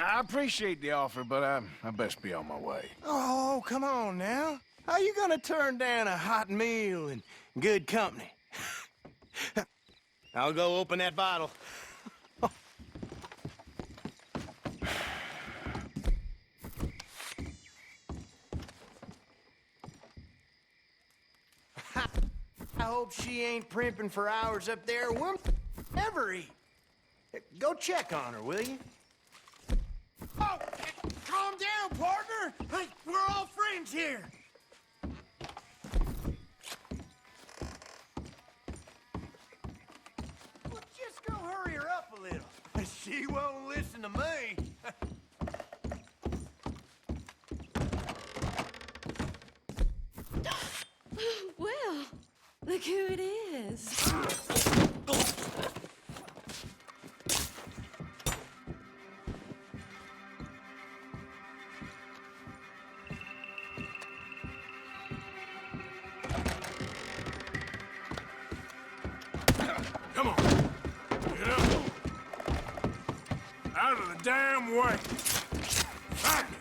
I appreciate the offer, but I best be on my way. Oh, come on now. How you gonna turn down a hot meal and good company? I'll go open that bottle. I hope she ain't primping for hours up there. We'll never eat. Go check on her, will you? Oh, calm down, partner. Hey, we're all friends here. Well, just go hurry her up a little. She won't listen to me. Well, look who it is. Come on. Get up. Out of the damn way. Find me.